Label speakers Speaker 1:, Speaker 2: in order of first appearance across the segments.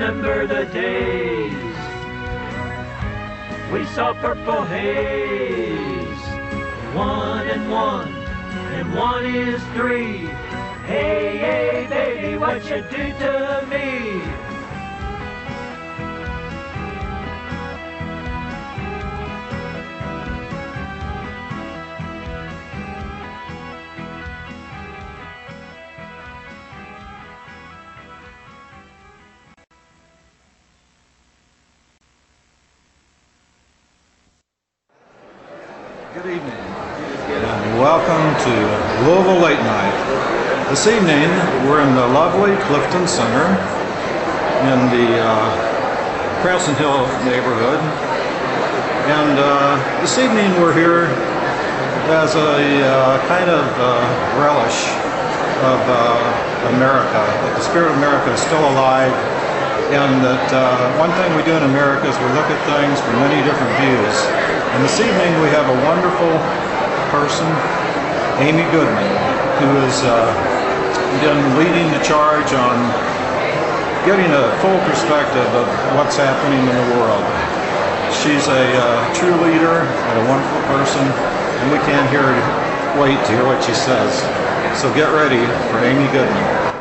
Speaker 1: remember the days we saw purple haze. 1 and 1, and 1 is 3. Hey, hey, baby, what you do to me?
Speaker 2: Good evening, and welcome to Louisville Late Night. This evening, we're in the lovely Clifton Center in the Cranston Hill neighborhood. And this evening, we're here as a kind of relish of America, that the spirit of America is still alive, and that one thing we do in America is we look at things from many different views. And this evening we have a wonderful person, Amy Goodman, who has been leading the charge on getting a full perspective of what's happening in the world. She's a true leader and a wonderful person, and we can't wait to hear what she says. So get ready for Amy Goodman.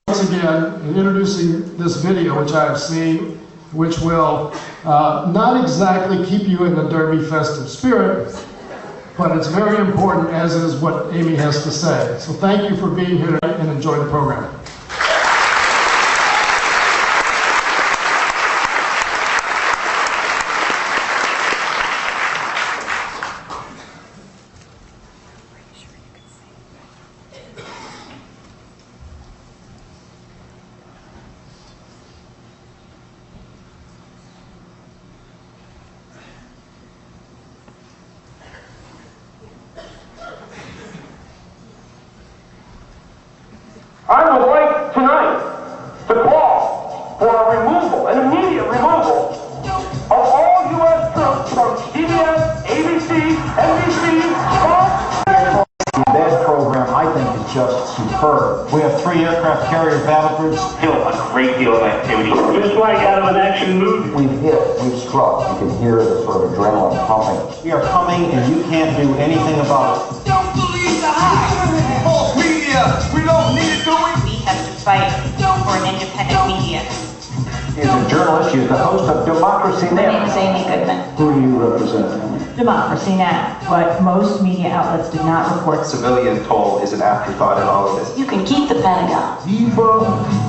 Speaker 3: Once again, in introducing this video, which I have seen, which will not exactly keep you in the derby festive spirit, but it's very important, as is what Amy has to say. So thank you for being here tonight, and enjoy the program.
Speaker 4: I would like tonight to call for a removal, an immediate removal, of all U.S. troops from CBS, ABC, NBC, Fox.
Speaker 5: That program, I think, is just superb. We have 3 aircraft carrier battle groups.
Speaker 4: Still a great deal of activity. Just like out of an action movie.
Speaker 5: We've struck. You can hear the sort of adrenaline pumping. We are coming, and you can't do anything about it.
Speaker 6: Don't believe the hype. False media. We don't need it, do we?
Speaker 7: We have to fight for an independent media.
Speaker 5: She's a journalist. She's the host of Democracy
Speaker 7: My name
Speaker 5: Now!
Speaker 7: is Amy Goodman.
Speaker 5: Who do you represent?
Speaker 7: Democracy Now! What most media outlets did not report.
Speaker 8: Civilian toll is an afterthought in all of this.
Speaker 7: You can keep the Pentagon.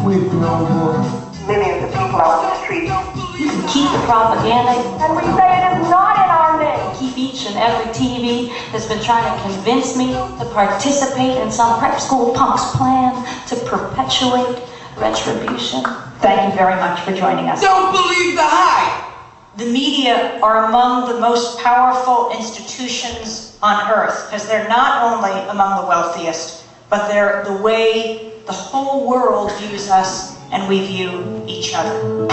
Speaker 5: With no more.
Speaker 4: Millions of people out on the street.
Speaker 7: You can keep the propaganda.
Speaker 4: And we say it is not in our name.
Speaker 7: Keep each and every TV that's been trying to convince me to participate in some prep school punk's plan to perpetuate retribution. Thank you very much for joining us.
Speaker 6: Don't believe the hype.
Speaker 7: The media are among the most powerful institutions on earth because they're not only among the wealthiest, but they're the way the whole world views us and we view each other.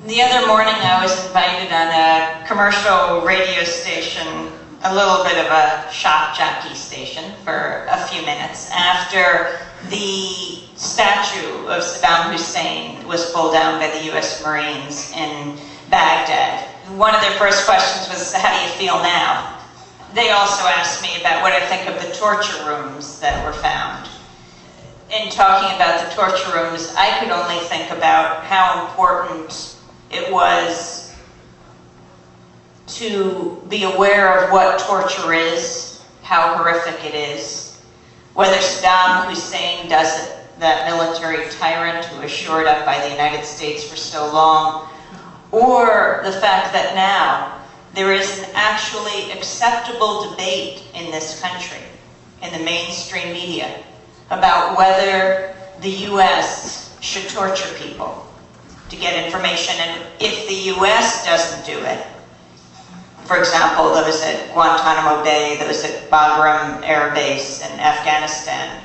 Speaker 7: The other morning I was invited on a commercial radio station, a little bit of a shock jockey station for a few minutes after the statue of Saddam Hussein was pulled down by the US Marines in Baghdad. One of their first questions was, how do you feel now? They also asked me about what I think of the torture rooms that were found. In talking about the torture rooms, I could only think about how important it was to be aware of what torture is, how horrific it is, whether Saddam Hussein does it, that military tyrant who was shored up by the United States for so long, or the fact that now there is an actually acceptable debate in this country, in the mainstream media, about whether the U.S. should torture people to get information, and if the U.S. doesn't do it, for example, those at Guantanamo Bay, those at Bagram Air Base in Afghanistan,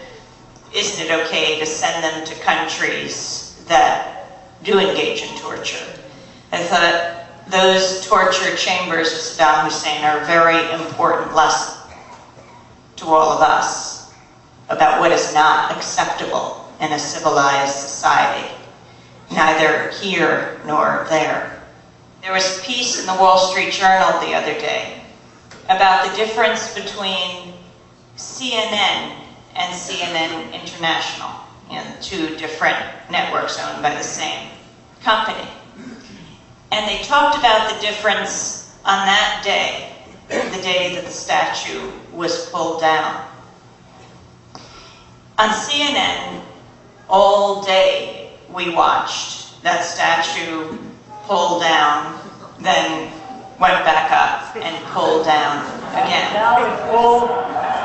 Speaker 7: isn't it okay to send them to countries that do engage in torture? I thought those torture chambers of Saddam Hussein are a very important lesson to all of us about what is not acceptable in a civilized society. Neither here nor there. There was a piece in the Wall Street Journal the other day about the difference between CNN and CNN International, two different networks owned by the same company. And they talked about the difference on that day, the day that the statue was pulled down. On CNN, all day we watched that statue pulled down, then went back up and pulled down again.
Speaker 1: Now it's full.